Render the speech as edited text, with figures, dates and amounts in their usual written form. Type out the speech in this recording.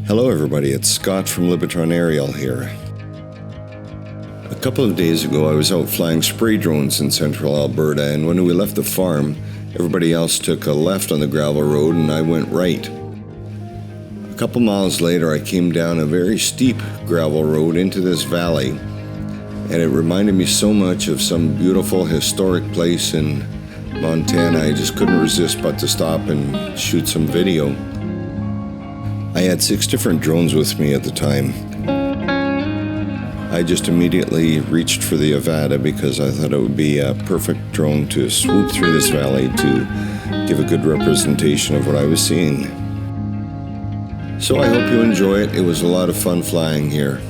Hello everybody, it's Scott from Liberton Aerial here. A couple of days ago I was out flying spray drones in central Alberta, and when we left the farm, everybody else took a left on the gravel road and I went right. A couple miles later I came down a very steep gravel road into this valley, and it reminded me so much of some beautiful historic place in Montana. I just couldn't resist but to stop and shoot some video. I had 6 different drones with me at the time. I just immediately reached for the Avata because I thought it would be a perfect drone to swoop through this valley to give a good representation of what I was seeing. So I hope you enjoy it. It was a lot of fun flying here.